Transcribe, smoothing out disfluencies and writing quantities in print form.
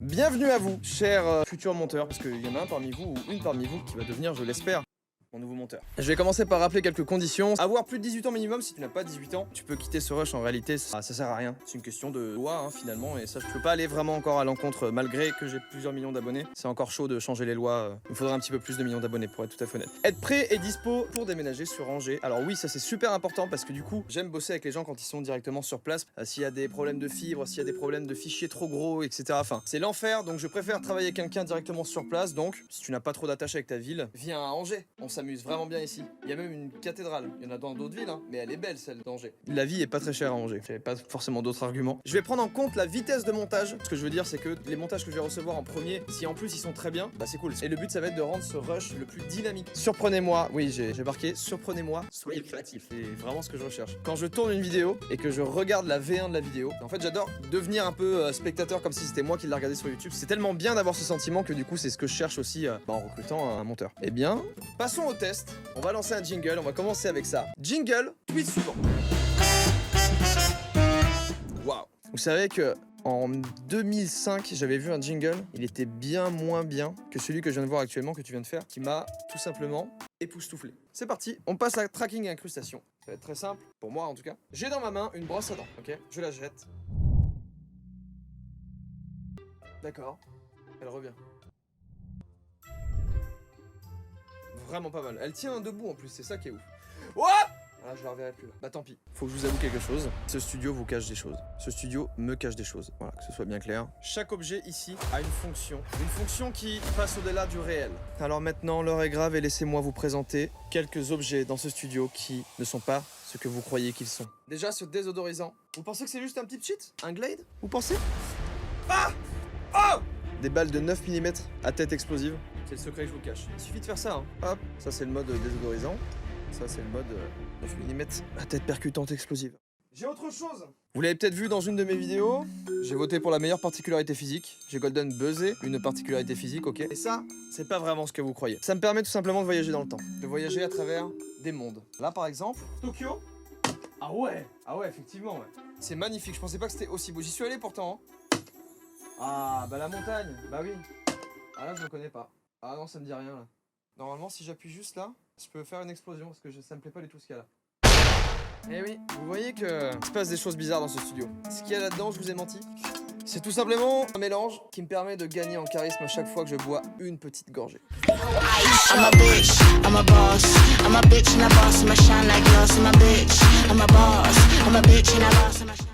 Bienvenue à vous, chers futurs monteurs, parce qu'il y en a un parmi vous ou une parmi vous qui va devenir, je l'espère, mon nouveau monteur. Je vais commencer par rappeler quelques conditions. Avoir plus de 18 ans minimum. Si tu n'as pas 18 ans, tu peux quitter ce rush. En réalité, ça sert à rien. C'est une question de loi, hein, finalement. Et ça, je peux pas aller vraiment encore à l'encontre, malgré que j'ai plusieurs millions d'abonnés. C'est encore chaud de changer les lois. Il me faudrait un petit peu plus de millions d'abonnés pour être tout à fait honnête. Être prêt et dispo pour déménager sur Angers. Alors oui, ça c'est super important parce que du coup, j'aime bosser avec les gens quand ils sont directement sur place. S'il y a des problèmes de fibre, s'il y a des problèmes de fichiers trop gros, etc. Enfin, c'est l'enfer. Donc je préfère travailler avec quelqu'un directement sur place. Donc, si tu n'as pas trop d'attache avec ta ville, viens à Angers. On s'amuse vraiment bien ici. Il y a même une cathédrale. Il y en a dans d'autres villes, hein, mais elle est belle celle d'Angers. La vie est pas très chère à Angers. J'avais pas forcément d'autres arguments. Je vais prendre en compte la vitesse de montage. Ce que je veux dire, c'est que les montages que je vais recevoir en premier, si en plus ils sont très bien, bah c'est cool. Et le but, ça va être de rendre ce rush le plus dynamique. Surprenez-moi. Oui, j'ai marqué surprenez-moi. Soyez créatif. C'est vraiment ce que je recherche. Quand je tourne une vidéo et que je regarde la V1 de la vidéo, en fait, j'adore devenir un peu spectateur comme si c'était moi qui la regardais sur YouTube. C'est tellement bien d'avoir ce sentiment que du coup, c'est ce que je cherche aussi en recrutant un monteur. Eh bien, passons au test. On va lancer un jingle, on va commencer avec ça. Jingle, tweet suivant. Waouh. Vous savez que en 2005, j'avais vu un jingle, il était bien moins bien que celui que je viens de voir actuellement, que tu viens de faire, qui m'a tout simplement époustouflé. C'est parti, on passe à tracking et incrustation. Ça va être très simple, pour moi en tout cas. J'ai dans ma main une brosse à dents, ok? Je la jette. D'accord, elle revient. Vraiment pas mal. Elle tient debout en plus, c'est ça qui est ouf. What? Ah, je la reverrai plus là. Bah tant pis. Faut que je vous avoue quelque chose. Ce studio vous cache des choses. Ce studio me cache des choses. Voilà, que ce soit bien clair. Chaque objet ici a une fonction. Une fonction qui passe au-delà du réel. Alors maintenant, l'heure est grave et laissez-moi vous présenter quelques objets dans ce studio qui ne sont pas ce que vous croyez qu'ils sont. Déjà, ce désodorisant. Vous pensez que c'est juste un petit cheat? Un Glade? Vous pensez? Ah! Oh! Des balles de 9 mm à tête explosive. C'est le secret que je vous cache. Il suffit de faire ça, hein. Hop, ça c'est le mode désodorisant. Ça c'est le mode 9 mm à tête percutante explosive. J'ai autre chose. Vous l'avez peut-être vu dans une de mes vidéos. J'ai voté pour la meilleure particularité physique. J'ai golden buzzé une particularité physique, ok. Et ça, c'est pas vraiment ce que vous croyez. Ça me permet tout simplement de voyager dans le temps. De voyager à travers des mondes. Là par exemple, Tokyo. Ah ouais, effectivement, ouais. C'est magnifique, je pensais pas que c'était aussi beau. J'y suis allé pourtant, hein. Ah, bah la montagne, bah oui. Ah là, je ne connais pas. Ah non, ça me dit rien là. Normalement, si j'appuie juste là, je peux faire une explosion parce que ça me plaît pas du tout ce qu'il y a là. Eh oui, vous voyez que il se passe des choses bizarres dans ce studio. Ce qu'il y a là-dedans, je vous ai menti. C'est tout simplement un mélange qui me permet de gagner en charisme à chaque fois que je bois une petite gorgée. I'm a bitch, I'm a boss. I'm a bitch and a boss, I'm a shine like glass. I'm a bitch, I'm a boss. I'm a bitch and a boss, I'm a